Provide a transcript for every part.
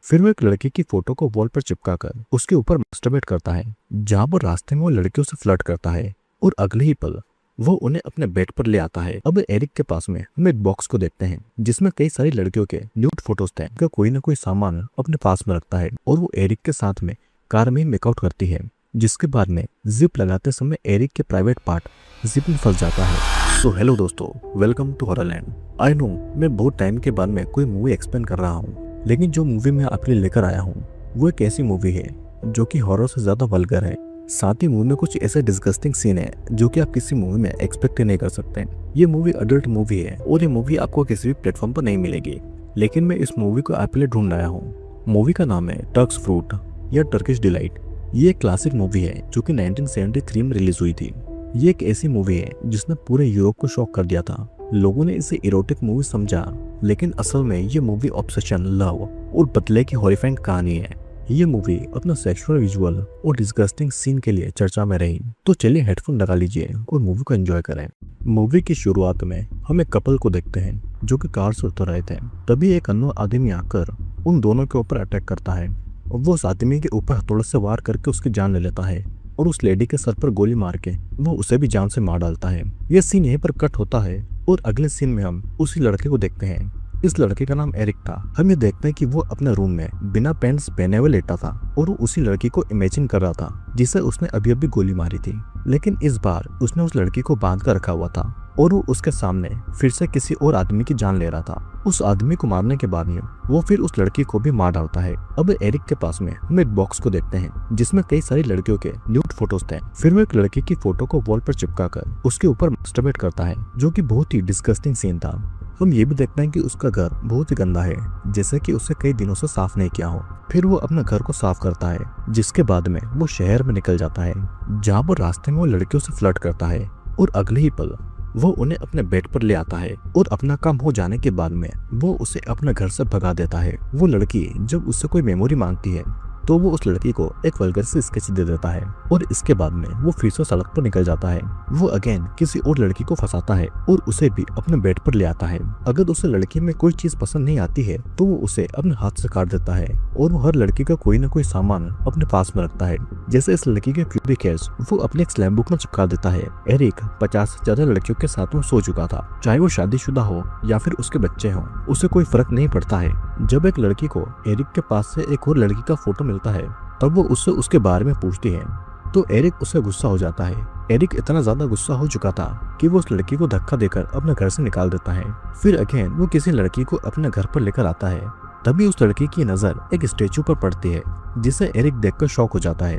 फिर वो एक लड़की की फोटो को वॉल पर चिपका कर उसके ऊपर मास्टरबेट करता है, जहाँ पर रास्ते में वो लड़कियों से फ्लर्ट करता है और अगले ही पल वो उन्हें अपने बेड पर ले आता है। अब एरिक के पास में हम एक बॉक्स को देखते हैं जिसमें कई सारी लड़कियों के न्यूड फोटोज थे। उसका कोई ना कोई सामान अपने पास में रखता है और वो एरिक के साथ में कार में मेकआउट करती है, जिसके बाद में जिप लगाते समय एरिक के प्राइवेट पार्ट जिप में फंस जाता है। सो हेलो दोस्तों, वेलकम टू हॉररलैंड। आई नो मैं बहुत टाइम के बाद में कोई मूवी एक्सप्लेन कर रहा हूँ, लेकिन जो मूवी मैं आपके लिए लेकर आया हूँ वो एक ऐसी मूवी है जो कि हॉरर से ज्यादा वल्गर है। साथ ही मूवी में कुछ ऐसे डिस्गस्टिंग सीन है जो कि आप किसी मूवी में एक्सपेक्ट नहीं कर सकते। ये मूवी अडल्ट मूवी है और ये मूवी आपको किसी भी प्लेटफॉर्म पर नहीं मिलेगी, लेकिन मैं इस मूवी को आपके लिए ढूंढ आया हूँ। मूवी का नाम है टर्क्स फ्रूट या टर्किश डिलाइट। ये एक क्लासिक मूवी है जो कि 1973 में रिलीज हुई थी। ये एक ऐसी मूवी है जिसने पूरे यूरोप को शॉक कर दिया था। लोगों ने इसे इरोटिक मूवी समझा, लेकिन असल में ये मूवी ऑब्सेशन, लव और बदले की हॉरिफाइंग कहानी है। ये मूवी अपना सेक्सुअल विजुअल और डिस्गस्टिंग सीन के लिए चर्चा में रही। तो चलिए हेडफोन लगा लीजिए और मूवी को एंजॉय करें। मूवी की शुरुआत में हम एक कपल को देखते हैं जो कि कार से उतर रहे थे। तभी एक अननोन आदमी आकर उन दोनों के ऊपर अटैक करता है और वो उस आदमी के ऊपर हथौड़े से वार करके उसकी जान ले लेता है और उस लेडी के सर पर गोली मार के वो उसे भी जान से मार डालता है। ये सीन यहीं पर कट होता है और अगले सीन में हम उसी लड़के को देखते हैं। इस लड़के का नाम एरिक था। हम ये देखते हैं कि वो अपने रूम में बिना पैंट्स पहने हुए लेटा था और वो उसी लड़की को इमेजिन कर रहा था जिसे उसने अभी अभी गोली मारी थी। लेकिन इस बार उसने उस लड़की को बांध कर रखा हुआ था और वो उसके सामने फिर से किसी और आदमी की जान ले रहा था। उस आदमी को मारने के बाद वो फिर उस लड़की को भी मार डालता है। अब एरिक के पास में हम एक बॉक्स को देखते हैं जिसमें कई सारी लड़कियों के न्यूड फोटोज थे। फिर वो एक लड़की की फोटो को वॉल पर चिपका कर उसके ऊपर मास्टरबेट करता है, जो कि बहुत ही डिस्गस्टिंग सीन था। हम ये भी देखते हैं कि उसका घर बहुत ही गंदा है, जैसे कि उसे कई दिनों से साफ नहीं किया हो। फिर वो अपने घर को साफ करता है, जिसके बाद में वो शहर में निकल जाता है, जहाँ पर रास्ते में वो लड़कियों से फ्लर्ट करता है और अगले ही पल वो उन्हें अपने बेड पर ले आता है और अपना काम हो जाने के बाद में वो उसे अपने घर से भगा देता है। वो लड़की जब उससे कोई मेमोरी मांगती है तो वो उस लड़की को एक वल्गर से स्केच दे देता है और इसके बाद में वो फिर से सड़क पर निकल जाता है। वो अगेन किसी और लड़की को फंसाता है और उसे भी अपने बेड पर ले आता है। अगर उसे लड़की में कोई चीज पसंद नहीं आती है तो वो उसे अपने हाथ से काट देता है और वो हर लड़की का कोई ना कोई सामान अपने पास में रखता है। जैसे इस लड़की के प्यूबिक हेयर्स वो अपने एक स्लैम बुक में चिपका देता है। एरिक 50 से ज्यादा लड़कियों के साथ में सो चुका था, चाहे वो शादीशुदा हो या फिर उसके बच्चे हों, उसे कोई फर्क नहीं पड़ता है। जब एक लड़की को एरिक के पास से एक और लड़की का फोटो मिलता है तब वो उससे उसके बारे में पूछती है तो एरिक उससे गुस्सा हो जाता है। एरिक इतना ज्यादा गुस्सा हो चुका था कि वो उस लड़की को धक्का देकर अपने घर से निकाल देता है। फिर अगेन वो किसी लड़की को अपने घर पर लेकर आता है। तभी उस लड़की की नजर एक स्टेचू पर पड़ती है, जिसे एरिक देखकर शॉक हो जाता है।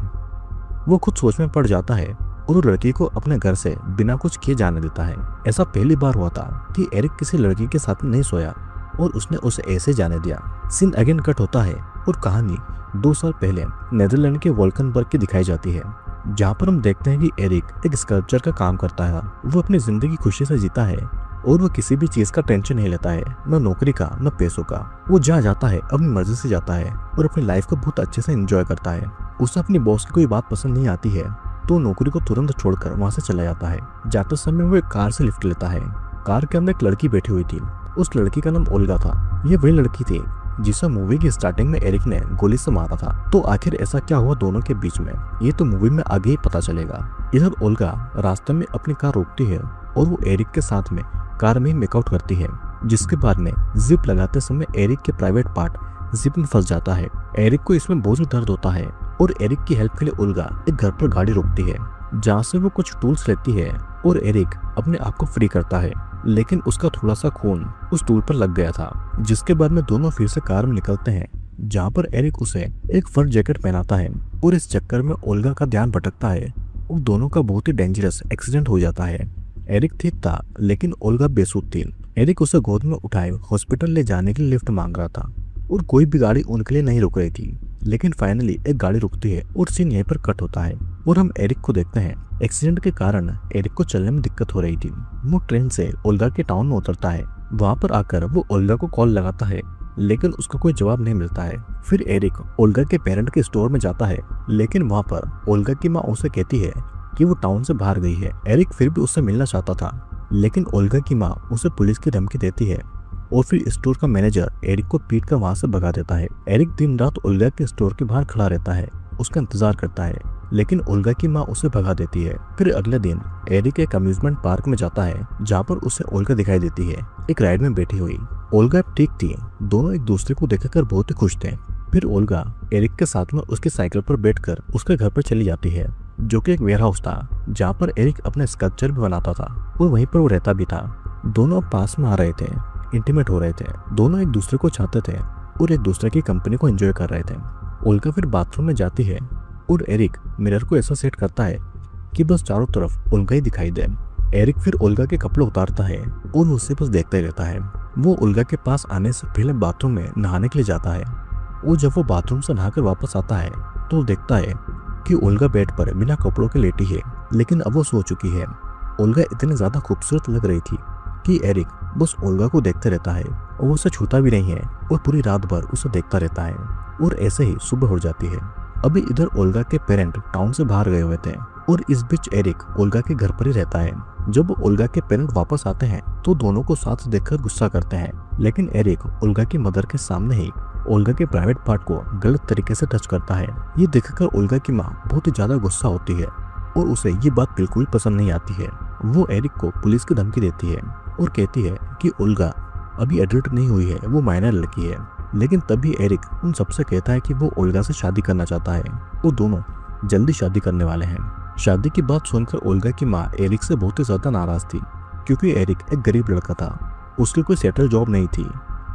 वो खुद सोच में पड़ जाता है और वो लड़की को अपने घर से बिना कुछ किए जाने देता है। ऐसा पहली बार हुआ था कि एरिक किसी लड़की के साथ नहीं सोया और उसने उसे ऐसे जाने दिया। सीन अगेन कट होता है और कहानी 2 साल पहले नेदरलैंड के वोल्कनबर्ग की दिखाई जाती है, जहाँ पर हम देखते हैं कि एरिक एक स्कल्पचर का काम करता है। वो अपनी जिंदगी खुशी से जीता है और वो किसी भी चीज का टेंशन नहीं लेता है, न नौकरी का न पैसों का। वो जहाँ जाता है अपनी मर्जी से जाता है और अपनी लाइफ को बहुत अच्छे से एंजॉय करता है। उसे अपनी बॉस की कोई बात पसंद नहीं आती है तो नौकरी को तुरंत छोड़कर वहाँ से चला जाता है। जाते समय वो एक कार से लिफ्ट लेता है। कार के अंदर एक लड़की बैठी हुई थी। उस लड़की का नाम ओल्गा था। ये वही लड़की थी जिसे मूवी की स्टार्टिंग में एरिक ने गोली से मारा था। तो आखिर ऐसा क्या हुआ दोनों के बीच में, ये तो मूवी में आगे ही पता चलेगा। इधर ओल्गा रास्ते में अपनी कार रोकती है और वो एरिक के साथ में कार में मेकआउट करती है, जिसके बाद में जिप लगाते समय एरिक के प्राइवेट पार्ट जिप में फंस जाता है। एरिक को इसमें बहुत दर्द होता है और एरिक की हेल्प के लिए ओल्गा एक घर पर गाड़ी रोकती है, जहाँ से वो कुछ टूल्स लेती है और एरिक अपने आप को फ्री करता है। लेकिन उसका थोड़ा सा खून उस टूल पर लग गया था, जिसके बाद में दोनों फिर से कार में निकलते हैं, जहाँ पर एरिक उसे एक फर जैकेट पहनाता है और इस चक्कर में ओल्गा का ध्यान भटकता है और दोनों का बहुत ही डेंजरस एक्सीडेंट हो जाता है। एरिक ठीक था लेकिन ओल्गा बेसुध थी। एरिक उसे गोद में उठाए हॉस्पिटल ले जाने के लिए लिफ्ट मांग रहा था और कोई भी गाड़ी उनके लिए नहीं रुक रही थी। लेकिन फाइनली एक गाड़ी रुकती है और सीन यहीं पर कट होता है और हम एरिक को देखते हैं। एक्सीडेंट के कारण एरिक को चलने में दिक्कत हो रही थी। वो ट्रेन से ओल्गा के टाउन में उतरता है। वहाँ पर आकर वो ओल्गा को कॉल लगाता है, लेकिन उसका कोई जवाब नहीं मिलता है। फिर एरिक ओल्गा के पेरेंट के स्टोर में जाता है, लेकिन वहाँ पर ओल्गा की माँ उसे कहती है कि वो टाउन से बाहर गई है। एरिक फिर भी उससे मिलना चाहता था, लेकिन ओल्गा की माँ उसे पुलिस की धमकी देती है और फिर स्टोर का मैनेजर एरिक को पीट कर वहां से भगा देता है। एरिक दिन रात ओल्गा के स्टोर के बाहर खड़ा रहता है, उसका इंतजार करता है, लेकिन ओल्गा की माँ उसे भगा देती है। फिर अगले दिन एरिक एक अम्यूजमेंट पार्क में जाता है जहाँ पर उसे ओल्गा दिखाई देती है, एक राइड में बैठी हुई। ओल्गा अब ठीक थी, दोनों एक दूसरे को देखकर बहुत ही खुश थे। फिर ओल्गा एरिक के साथ में उसकी साइकिल पर बैठकर उसके घर पर चली जाती है, जो कि एक वेयरहाउस था जहाँ पर एरिक अपने स्कल्पचर भी बनाता था और वहीं पर वो रहता भी था। दोनों अब पास में आ रहे थे, इंटीमेट हो रहे थे, दोनों एक दूसरे को चाहते थे और एक दूसरे की कंपनी को एंजॉय कर रहे थे। ओल्गा फिर बाथरूम में जाती है और एरिक मिरर को ऐसा सेट करता है कि बस चारों तरफ ओल्गा ही दिखाई दे। एरिक फिर ओल्गा के कपड़े उतारता है और वो उसे बस देखते रहता है। वो ओल्गा के पास आने से पहले बाथरूम में नहाने के लिए जाता है और जब वो बाथरूम से नहाकर वापस आता है तो वो देखता है कि ओल्गा बेड पर बिना कपड़ों के लेटी है, लेकिन अब वो सो चुकी है। ओल्गा इतनी ज्यादा खूबसूरत लग रही थी कि एरिक बस ओल्गा को देखते रहता है और वो उसे छूता भी नहीं है और पूरी रात भर उसे देखता रहता है और ऐसे ही सुबह हो जाती है। अभी इधर ओल्गा के पेरेंट टाउन से बाहर गए हुए थे और इस बीच एरिक ओल्गा के घर पर ही रहता है। जब ओल्गा के पेरेंट वापस आते हैं तो दोनों को साथ देखकर गुस्सा करते हैं, लेकिन एरिक ओल्गा की मदर के सामने ही ओल्गा के प्राइवेट पार्ट को गलत तरीके से टच करता है। ये देखकर ओल्गा की माँ बहुत ही ज्यादा गुस्सा होती है और उसे ये बात बिल्कुल पसंद नहीं आती है। वो एरिक को पुलिस की धमकी देती है और कहती है कि ओल्गा अभी एडल्ट नहीं हुई है, वो माइनर लड़की है। लेकिन तभी एरिक उन सबसे कहता है कि वो ओल्गा से शादी करना चाहता है। वो दोनों जल्दी शादी करने वाले हैं। शादी की बात सुनकर ओल्गा की माँ एरिक से बहुत ही ज्यादा नाराज थी, क्योंकि एरिक एक गरीब लड़का था, उसकी कोई सेटल जॉब नहीं थी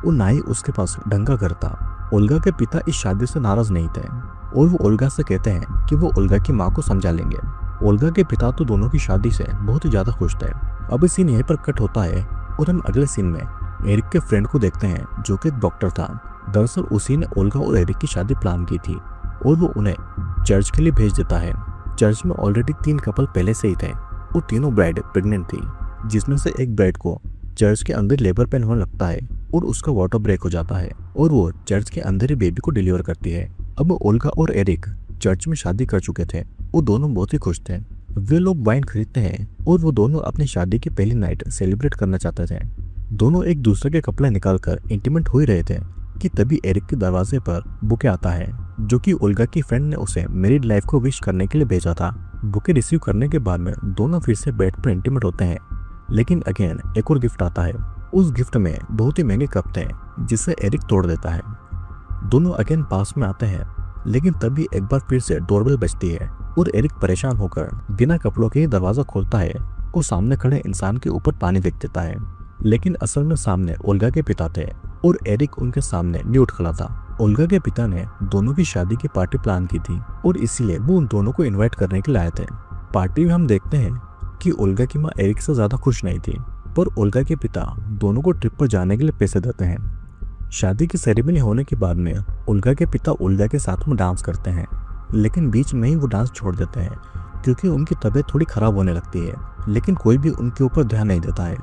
और ना ही उसके पास ढंग का घर था। ओल्गा के पिता इस शादी से नाराज नहीं थे और वो ओल्गा से कहते हैं कि वो ओल्गा की माँ को समझा लेंगे। ओल्गा के पिता तो दोनों की शादी से बहुत ही ज्यादा खुश थे। अब सीन यहीं पर कट होता है और हम अगले सीन में एरिक के फ्रेंड को देखते हैं, जो कि एक डॉक्टर था। दरअसल उसी ने ओल्गा और एरिक की शादी प्लान की थी और वो उन्हें चर्च के लिए भेज देता है। चर्च में ऑलरेडी 3 कपल पहले से ही थे और तीनों ब्राइड प्रेग्नेंट थी, जिसमें से एक ब्राइड को चर्च के अंदर लेबर पेन होने लगता है और उसका वाटर ब्रेक हो जाता है और वो चर्च के अंदर ही बेबी को डिलीवर करती है। अब ओल्गा और एरिक चर्च में शादी कर चुके थे, वो दोनों बहुत ही खुश थे। वे लोग वाइन खरीदते हैं और वो दोनों अपनी शादी की पहली नाइट सेलिब्रेट करना चाहते थे। दोनों एक दूसरे के कपड़े निकालकर इंटीमेट हो ही रहे थे कि तभी एरिक के दरवाजे पर बुके आता है, जो कि ओल्गा की फ्रेंड ने उसे मैरिड लाइफ को विश करने के लिए भेजा था। बुके रिसीव करने के बाद में दोनों फिर से बेड पर इंटीमेट होते हैं, लेकिन अगेन एक और गिफ्ट आता है। उस गिफ्ट में बहुत ही महंगे कप थे, जिसे एरिक तोड़ देता है। दोनों अगेन पास में आते हैं, लेकिन तभी एक बार फिर से डोरबेल बजती है और एरिक परेशान होकर बिना कपड़ों के ही दरवाजा खोलता है और सामने खड़े इंसान के ऊपर पानी फेंक देता है। लेकिन असल में सामने ओल्गा के पिता थे और एरिक उनके सामने न्यूट खड़ा था। ओल्गा के पिता ने दोनों की शादी की पार्टी प्लान की थी और इसीलिए वो उन दोनों को इनवाइट करने के लिए आए थे। पार्टी में हम देखते हैं कि ओल्गा की माँ एरिक से ज्यादा खुश नहीं थी, पर ओल्गा के पिता दोनों को ट्रिप पर जाने के लिए पैसे देते हैं। शादी की सेरेमनी होने के बाद में ओल्गा के पिता ओल्गा के साथ में डांस करते हैं, लेकिन बीच में ही वो डांस छोड़ देते हैं क्योंकि उनकी तबीयत थोड़ी खराब होने लगती है, लेकिन कोई भी उनके ऊपर ध्यान नहीं देता है।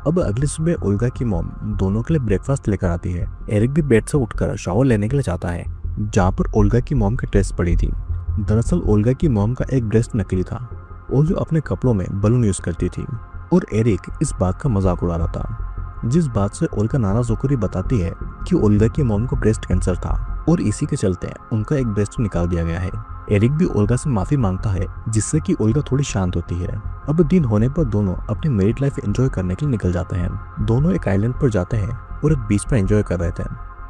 अब अगली सुबह ओल्गा की मॉम दोनों के लिए ब्रेकफास्ट लेकर आती है। एरिक भी बेड से उठकर शावर लेने के लिए जाता है, जहाँ पर ओल्गा की मॉम की ड्रेस पड़ी थी। दरअसल ओल्गा की मॉम का एक ड्रेस नकली था और जो अपने कपड़ों में बलून यूज करती थी, और एरिक इस बात का मजाक उड़ा रहा था, जिस बात से ओल्गा नाराज होकर ही बताती है कि ओल्गा की मॉम को ब्रेस्ट कैंसर था और इसी के चलते उनका एक ब्रेस्ट निकाल दिया गया है। एरिक भी ओल्गा से माफी मांगता है, जिससे कि ओल्गा थोड़ी शांत होती है। अब दिन होने पर दोनों अपनी मैरिड लाइफ एंजॉय करने के लिए निकल जाते हैं। दोनों एक आइलैंड पर जाते हैं और एक बीच पर एंजॉय कर रहे थे।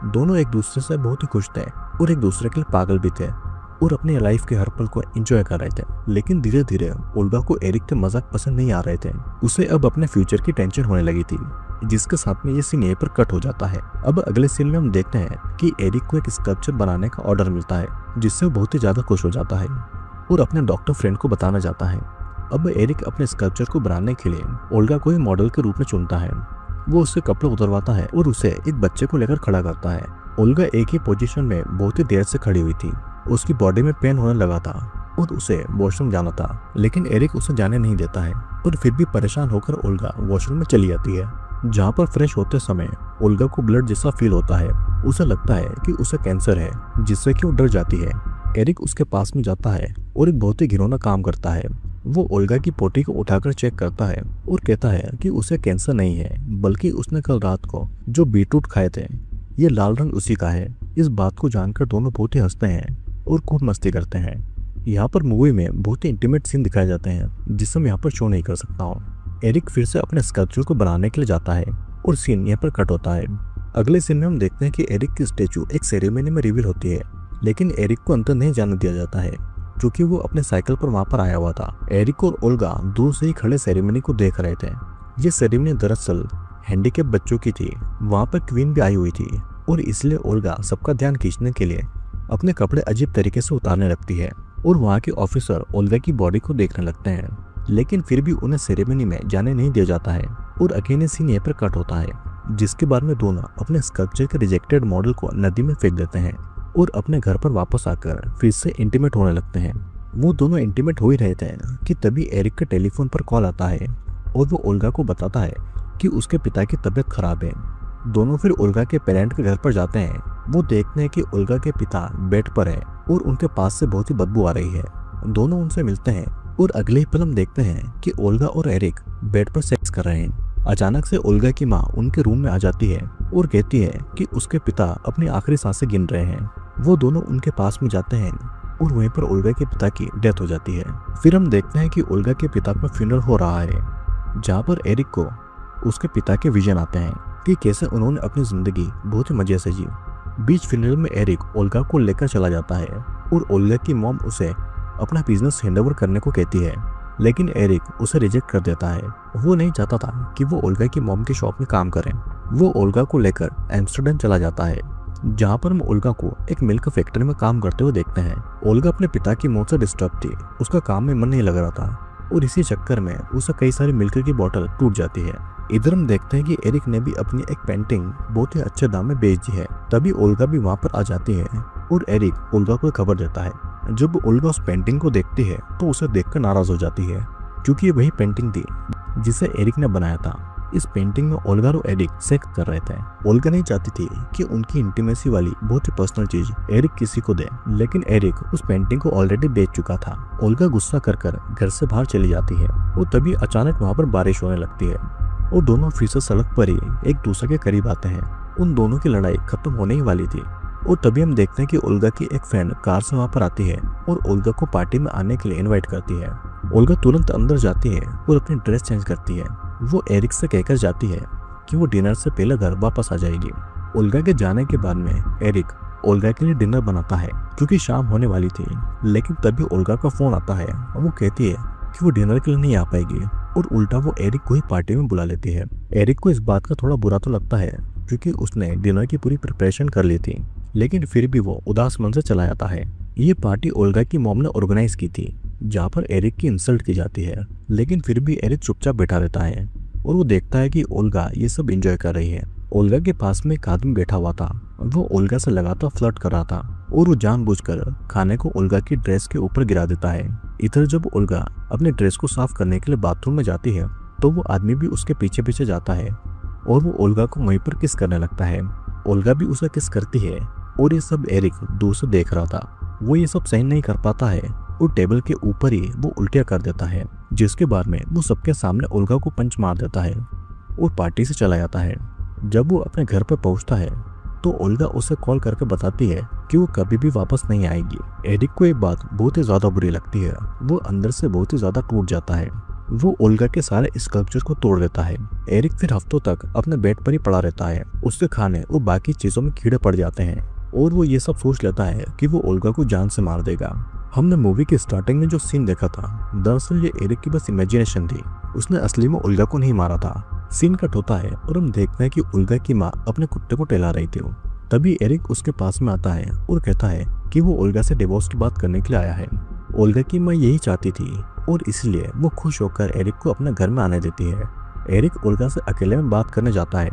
दोनों एक दूसरे से बहुत ही खुश थे और एक दूसरे के लिए पागल भी थे और अपनी लाइफ के हर पल को एंजॉय कर रहे थे। लेकिन धीरे धीरे ओल्गा को एरिक के मजाक पसंद नहीं आ रहे थे। उसे अब अपने फ्यूचर की टेंशन होने लगी थी, जिसके साथ में ये सीन यहीं पर कट हो जाता है। अब अगले सीन में हम देखते हैं कि एरिक को एक स्कल्पचर बनाने का ऑर्डर मिलता है, जिससे वो बहुत ही ज्यादा खुश हो जाता है और अपने डॉक्टर फ्रेंड को बताना चाहता है। अब एरिक अपने स्कल्पचर को बनाने के लिए ओल्गा को ही मॉडल के रूप में चुनता है। वो उससे कपड़े उतरवाता है और उसे एक बच्चे को लेकर खड़ा करता है। ओल्गा एक ही पोजीशन में बहुत ही देर से खड़ी हुई थी, उसकी बॉडी में पेन होने लगा था और उसे वॉशरूम जाना था, लेकिन एरिक उसे जाने नहीं देता है। पर फिर भी परेशान होकर ओल्गा वॉशरूम में चली जाती है, जहाँ पर फ्रेश होते समय ओल्गा को ब्लड जैसा फील होता है। उसे लगता है कि उसे कैंसर है, जिससे कि वो डर जाती है। एरिक उसके पास में जाता है और एक बहुत ही घिनौना काम करता है। वो ओल्गा की पोटी को उठाकर चेक करता है और कहता है कि उसे कैंसर नहीं है, बल्कि उसने कल रात को जो बीटरूट खाए थे ये लाल रंग उसी का है। इस बात को जानकर दोनों बहुत ही हंसते हैं और खूब मस्ती करते हैं। यहाँ पर मूवी में बहुत ही इंटीमेट सीन दिखाए जाते हैं जिसे मैं यहाँ पर शो नहीं कर सकता हूँ। एरिक फिर से अपने स्कल्पचर को बनाने के लिए जाता है और सीन यहाँ पर कट होता है। अगले सीन में हम देखते हैं कि एरिक की स्टेचू एक सेरेमनी में रिवील होती है, लेकिन एरिक को अंदर नहीं जाने दिया जाता है क्योंकि वो अपने साइकिल पर वहां पर आया हुआ था। एरिक और ओल्गा दूर से ही खड़े सेरेमनी को देख रहे थे। ये सेरेमनी दरअसल हैंडीकैप बच्चों की थी। वहां पर क्वीन भी आई हुई थी और इसलिए ओल्गा सबका ध्यान खींचने के लिए अपने कपड़े अजीब तरीके से उतारने लगती है और वहाँ के ऑफिसर ओल्गा की बॉडी को देखने लगते हैं, लेकिन फिर भी उन्हें सेरेमनी में जाने नहीं दिया जाता है और अकेले सीन यहाँ पर कट होता है, जिसके बाद में दोनों अपने स्कल्पचर के रिजेक्टेड मॉडल को नदी में फेंक देते हैं और अपने घर पर वापस आकर फिर से इंटीमेट होने लगते हैं। वो दोनों इंटीमेट हो ही रहे थे कि तभी एरिक के टेलीफोन पर कॉल आता है और वो ओल्गा को बताता है कि उसके पिता की तबीयत खराब है। दोनों फिर ओल्गा के पेरेंट के घर पर जाते हैं। वो देखते हैं कि ओल्गा के पिता बेड पर है और उनके पास से बहुत ही बदबू आ रही है। दोनों उनसे मिलते हैं और अगले ही पल हम देखते हैं कि ओल्गा और एरिक बेड पर सेक्स कर रहे हैं। अचानक से ओल्गा की माँ उनके रूम में आ जाती है और कहती है कि उसके पिता अपनी आखिरी सांसें गिन रहे हैं। वो दोनों उनके पास में जाते हैं और वहीं पर ओल्गा के पिता की डेथ हो जाती है। फिर हम देखते हैं कि ओल्गा के पिता का फ्यूनरल हो रहा है, जहाँ पर एरिक को उसके पिता के विजन आते हैं कि कैसे उन्होंने अपनी जिंदगी बहुत ही मजे से जी। बीच फ्यूनरल में एरिक ओल्गा को लेकर चला जाता है और ओल्गा की मॉम उसे अपना बिजनेस हैंडओवर करने को कहती है, लेकिन एरिक उसे रिजेक्ट कर देता है। वो नहीं चाहता था कि वो ओल्गा की मॉम के शॉप में काम करें। वो ओल्गा को लेकर एम्स्टर्डम चला जाता है, जहाँ पर हम ओल्गा को एक मिल्क फैक्ट्री में काम करते हुए देखते हैं। ओल्गा अपने पिता की मौत से डिस्टर्ब थी, उसका काम में मन नहीं लग रहा था और इसी चक्कर में उसे कई सारी मिल्क की बोतल टूट जाती है। इधर हम देखते हैं कि एरिक ने भी अपनी एक पेंटिंग बहुत ही अच्छे दाम में बेच दी है। तभी ओल्गा भी वहाँ पर आ जाती है और एरिक ओल्गा को खबर देता है। जब ओल्गा उस पेंटिंग को देखती है तो उसे देखकर नाराज हो जाती है, क्योंकि ये वही पेंटिंग थी जिसे एरिक ने बनाया था। इस पेंटिंग में ओल्गा और एरिक सेक्स कर रहे थे। ओल्गा नहीं चाहती थी कि उनकी इंटीमेसी वाली बहुत ही पर्सनल चीज एरिक किसी को दे, लेकिन एरिक उस पेंटिंग को ऑलरेडी बेच चुका था। ओल्गा गुस्सा कर घर से बाहर चली जाती है और तभी अचानक वहाँ पर बारिश होने लगती है और दोनों फिर से सड़क पर ही एक दूसरे के करीब आते हैं। उन दोनों की लड़ाई खत्म होने ही वाली थी और तभी हम देखते हैं कि ओल्गा की एक फ्रेंड कार से वहाँ पर आती है और ओल्गा को पार्टी में आने के लिए इनवाइट करती है। ओल्गा तुरंत अंदर जाती है और अपनी ड्रेस चेंज करती है। वो एरिक से कहकर जाती है कि वो डिनर से पहले घर वापस आ जाएगी। ओल्गा के जाने के बाद में एरिक ओल्गा के लिए डिनर बनाता है क्योंकि शाम होने वाली थी, लेकिन तभी ओल्गा का फोन आता है और वो कहती है कि वो डिनर के लिए नहीं आ पाएगी और उल्टा वो एरिक को ही पार्टी में बुला लेती है। एरिक को इस बात का थोड़ा बुरा तो लगता है क्योंकि उसने डिनर की पूरी प्रिपरेशन कर ली थी, लेकिन फिर भी वो उदास मन से चला जाता है। ये पार्टी ओल्गा की मॉम ने ऑर्गेनाइज की थी, जहाँ पर एरिक की इंसल्ट की जाती है, लेकिन फिर भी एरिक चुपचाप बैठा रहता है और वो देखता है कि ओल्गा ये सब एंजॉय कर रही है। ओल्गा के पास में एक आदमी बैठा हुआ था, वो ओल्गा से लगातार फ्लर्ट कर रहा था और वो जानबूझकर खाने को ओल्गा की ड्रेस के ऊपर गिरा देता है। इधर जब ओल्गा अपने ड्रेस को साफ करने के लिए बाथरूम में जाती है तो वो आदमी भी उसके पीछे पीछे जाता है और वो ओल्गा को वहीं पर किस करने लगता है। ओल्गा भी उसे किस करती है और ये सब एरिक दूर से देख रहा था। वो ये सब सहन नहीं कर पाता है और टेबल के ऊपर ही वो उल्टिया कर देता है, जिसके बाद में वो सबके सामने ओल्गा को पंच मार देता है और पार्टी से चला जाता है। जब वो अपने घर पर पहुंचता है तो ओल्गा उसे कॉल करके बताती है कि वो कभी भी वापस नहीं आएगी। एरिक को ये बात बहुत ही ज्यादा बुरी लगती है। वो अंदर से बहुत ही ज्यादा टूट जाता है। वो ओल्गा के सारे स्कल्पचर को तोड़ देता है। एरिक फिर हफ्तों तक अपने बेड पर ही पड़ा रहता है। उसके खाने और बाकी चीजों में कीड़े पड़ जाते हैं और वो ये सब सोच लेता है कि वो ओल्गा को जान से मार देगा। हमने मूवी की स्टार्टिंग में जो सीन देखा था, दरअसल ये एरिक की बस इमेजिनेशन थी। उसने असली में ओल्गा को नहीं मारा था। सीन कट होता है और हम देखते हैं कि ओल्गा की माँ अपने कुत्ते को टहला रही थी। तभी एरिक उसके पास में आता है और कहता है कि वो ओल्गा से डिवोर्स की बात करने के लिए आया है। ओल्गा की माँ यही चाहती थी और इसलिए वो खुश होकर एरिक को अपने घर में आने देती है। एरिक ओल्गा से अकेले में बात करने जाता है,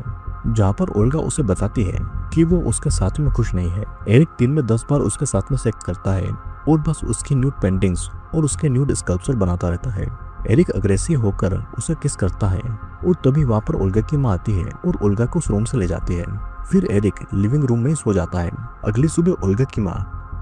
जहाँ पर ओल्गा उसे बताती है कि वो उसके साथ में खुश नहीं है। एरिक दिन में 10 बार उसके साथ में सेक्स करता है और बस उसकी न्यूड पेंटिंग्स और उसके न्यूड स्कल्पचर बनाता रहता है। एरिक अग्रेसिव होकर उसे किस करता है और तभी वहाँ पर ओल्गा की माँ आती है और ओल्गा को उस रूम से ले जाती है। फिर एरिक लिविंग रूम में ही सो जाता है। अगली सुबह ओल्गा की माँ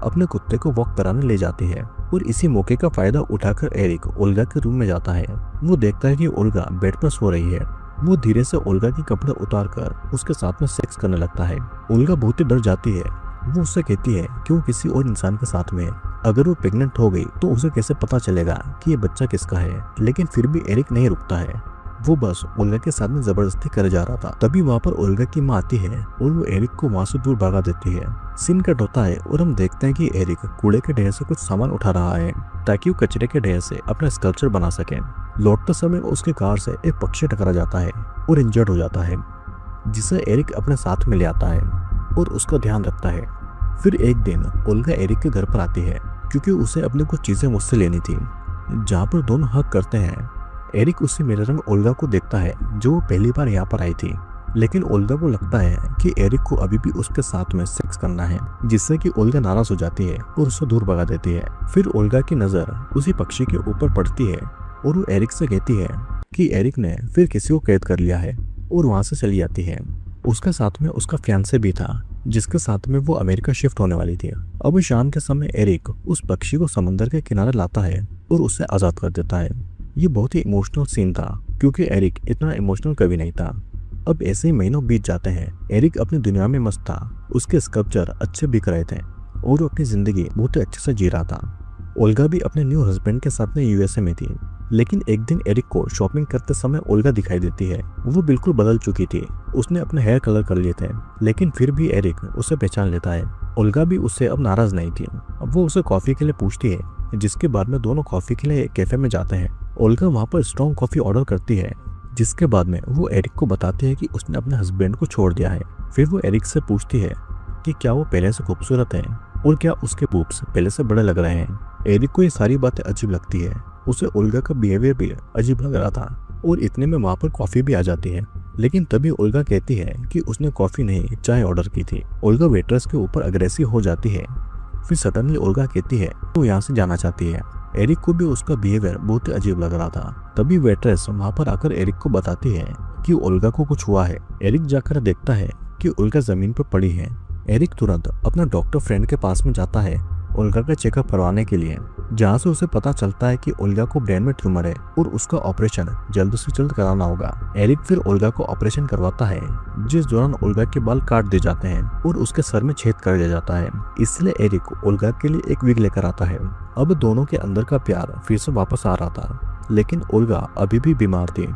अपने कुत्ते को वॉक कराने ले जाती है और इसी मौके का फायदा उठाकर एरिक ओल्गा के रूम में जाता है। वो देखता है कि ओल्गा बेड पर सो रही है। वो धीरे से ओल्गा के कपड़े उतारकर उसके साथ में सेक्स करने लगता है। ओल्गा बहुत ही डर जाती है। वो उससे कहती है कि वो किसी और इंसान के साथ में है। अगर वो प्रेग्नेंट हो गई तो उसे कैसे पता चलेगा कि ये बच्चा किसका है। लेकिन फिर भी एरिक नहीं रुकता है। वो बस ओल्गा के साथ में जबरदस्ती करे जा रहा था। तभी वहाँ पर ओल्गा की माँ आती है और वो एरिक को वहाँ से दूर भगा देती है। सीन कट होता है और हम देखते हैं कि एरिक कूड़े के ढेर से कुछ सामान उठा रहा है ताकि वो कचरे के ढेर से अपना स्कल्पचर बना सके। लौटते समय उसके कार से एक पक्षी टकरा जाता है और इंजर्ड हो जाता है, जिसे एरिक अपने साथ में ले आता है और उसका ध्यान रखता है। फिर एक दिन ओल्गा एरिक के घर पर आती है क्योंकि उसे अपनी कुछ चीजें मुझसे लेनी थी। जहाँ पर दोनों हक करते हैं, एरिक उसी मिरर में ओल्गा को देखता है जो वो पहली बार यहाँ पर आई थी। लेकिन ओल्गा को लगता है कि एरिक को अभी भी उसके साथ में सेक्स करना है, जिससे कि ओल्गा नाराज हो जाती है और उसे दूर भगा देती है। फिर ओल्गा की नजर उसी पक्षी के ऊपर पड़ती है और वो एरिक से कहती है कि एरिक ने फिर किसी को कैद कर लिया है और वहां से चली जाती है। उसके साथ में उसका फियांसे भी था, जिसके साथ में वो अमेरिका शिफ्ट होने वाली थी। अब शाम के समय एरिक उस पक्षी को समंदर के किनारे लाता है और उसे आजाद कर देता है। ये बहुत ही इमोशनल सीन था क्योंकि एरिक इतना इमोशनल कभी नहीं था। अब ऐसे ही महीनों बीत जाते हैं। एरिक अपनी दुनिया में मस्त था। उसके स्कल्पचर अच्छे बिक रहे थे और वो अपनी जिंदगी बहुत ही अच्छे से जी रहा था। ओल्गा भी अपने न्यू हस्बैंड के साथ में यूएसए में थी। लेकिन एक दिन एरिक को शॉपिंग करते समय ओल्गा दिखाई देती है। वो बिल्कुल बदल चुकी थी। उसने अपने हेयर कलर कर लिए थे, लेकिन फिर भी एरिक उसे पहचान लेता है। ओल्गा भी उससे अब नाराज नहीं थी। अब वो उसे कॉफी के लिए पूछती है, जिसके बाद में दोनों कॉफी के लिए कैफे में जाते हैं। ओल्गा वहाँ पर स्ट्रॉन्ग कॉफी ऑर्डर करती है, जिसके बाद में वो एरिक को बताती है कि उसने अपने हस्बैंड को छोड़ दिया है। फिर वो एरिक से पूछती है कि क्या वो पहले से खूबसूरत है और क्या उसके बूब्स पहले से बड़े लग रहे हैं। एरिक को ये सारी बातें अजीब लगती है। उसे ओल्गा का बिहेवियर भी अजीब लग रहा था और इतने में वहाँ पर कॉफी भी आ जाती है। लेकिन तभी ओल्गा कहती है कि उसने कॉफी नहीं चाय ऑर्डर की थी। ओल्गा वेट्रेस के ऊपर अग्रेसिव हो जाती है। फिर सडनली ओल्गा कहती है वो यहाँ से जाना चाहती है। एरिक को भी उसका बिहेवियर बहुत ही अजीब लग रहा था। तभी वेट्रेस वहाँ पर आकर एरिक को बताती है कि ओल्गा को कुछ हुआ है। एरिक जाकर देखता है कि ओल्गा जमीन पर पड़ी है। एरिक तुरंत अपना डॉक्टर फ्रेंड के पास में जाता है ओल्गा का चेकअप करवाने के लिए, जहाँ से उसे पता चलता है कि ओल्गा को ब्रेन में ट्यूमर है और उसका ऑपरेशन जल्द से जल्द कराना होगा। एरिक फिर ओल्गा को ऑपरेशन करवाता है, जिस दौरान ओल्गा के बाल काट दिए जाते हैं और उसके सर में छेद कर दिया जाता है। इसलिए एरिक ओल्गा के लिए एक विग लेकर आता है। अब दोनों के अंदर का प्यार फिर से वापस आ रहा था, लेकिन ओल्गा अभी भी बीमार थी।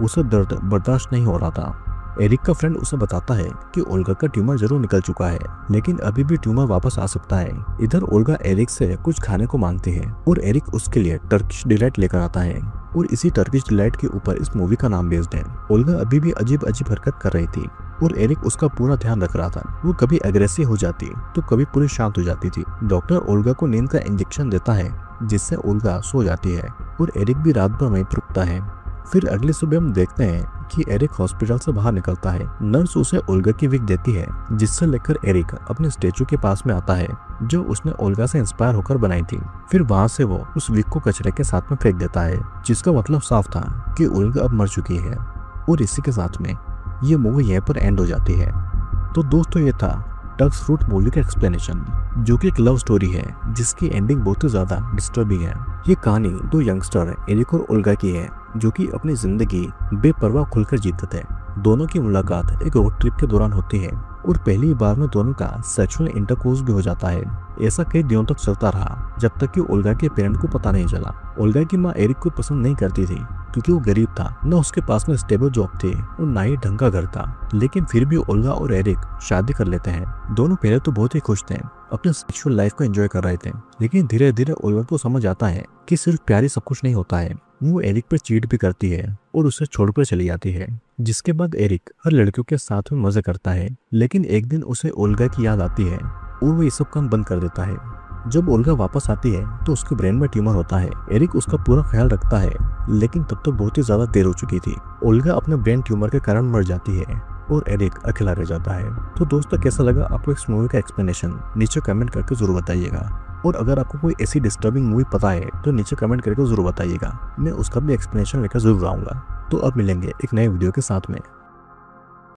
उसे दर्द बर्दाश्त नहीं हो रहा था। एरिक का फ्रेंड उसे बताता है कि ओल्गा का ट्यूमर जरूर निकल चुका है, लेकिन अभी भी ट्यूमर वापस आ सकता है। इधर ओल्गा एरिक से कुछ खाने को मांगती है और एरिक उसके लिए टर्किश डिलाइट लेकर आता है और इसी टर्किश डिलाइट के ऊपर इस मूवी का नाम बेस्ड है। ओल्गा अभी भी अजीब अजीब हरकत कर रही थी और एरिक उसका पूरा ध्यान रख रहा था। वो कभी अग्रेसिव हो जाती तो कभी पूरी शांत हो जाती थी। डॉक्टर ओल्गा को नींद का इंजेक्शन देता है, जिससे ओल्गा सो जाती है और एरिक भी रात भर वहीं रुकता है। फिर अगली सुबह हम देखते हैं कि एरिक हॉस्पिटल से बाहर निकलता है। नर्स उसे ओल्गा की विग देती है, जिससे लेकर एरिक अपने स्टेचू के पास में आता है जो उसने ओल्गा से इंस्पायर होकर बनाई थी। फिर वहां से वो उस विग को कचरे के साथ में फेंक देता है, जिसका मतलब साफ था कि ओल्गा अब मर चुकी है। और इसी के साथ में ये मूवी यहाँ पर एंड हो जाती है। तो दोस्तों ये था टक्स फ्रूट मूवी का एक्सप्लेनेशन, जो कि एक लव स्टोरी है जिसकी एंडिंग बहुत ही ज्यादा डिस्टर्बिंग है। ये कहानी दो यंगस्टर एरिक और ओल्गा की है, जो कि अपनी जिंदगी बेपरवाह खुलकर जीते थे। दोनों की मुलाकात एक रोड ट्रिप के दौरान होती है और पहली बार में दोनों का सेक्सुअल इंटरकोर्स भी हो जाता है। ऐसा कई दिनों तक चलता रहा, जब तक कि ओल्गा के पेरेंट को पता नहीं चला। ओल्गा की माँ एरिक को पसंद नहीं करती थी क्योंकि वो गरीब था, न उसके पास में स्टेबल जॉब थी और ना ही ढंग का घर था। लेकिन फिर भी ओल्गा और एरिक शादी कर लेते हैं। दोनों पहले तो बहुत ही खुश थे, अपने सेक्सुअल लाइफ को एंजॉय कर रहे थे। लेकिन धीरे धीरे ओल्गा को समझ आता है कि सिर्फ प्यार ही सब कुछ नहीं होता है। वो एरिक पर चीट भी करती है और उसे छोड़कर चली जाती है, जिसके बाद एरिक हर लड़कियों के साथ में मजे करता है। लेकिन एक दिन उसे ओल्गा की याद आती है और वो ये सब काम बंद कर देता है। जब ओल्गा वापस आती है तो उसके ब्रेन में ट्यूमर होता है। एरिक उसका पूरा ख्याल रखता है, लेकिन तब तक बहुत ही ज्यादा देर हो चुकी थी। ओल्गा अपने ब्रेन ट्यूमर के कारण मर जाती है और एरिक अकेला रह जाता है। तो दोस्तों कैसा लगा आपको इस मूवी का एक्सप्लेनेशन, नीचे कमेंट करके जरूर बताइएगा। और अगर आपको कोई ऐसी डिस्टर्बिंग मूवी पता है तो नीचे कमेंट करके जरूर बताइएगा, मैं उसका भी एक्सप्लेनेशन लेकर जरूर आऊंगा। तो अब मिलेंगे एक नए वीडियो के साथ में।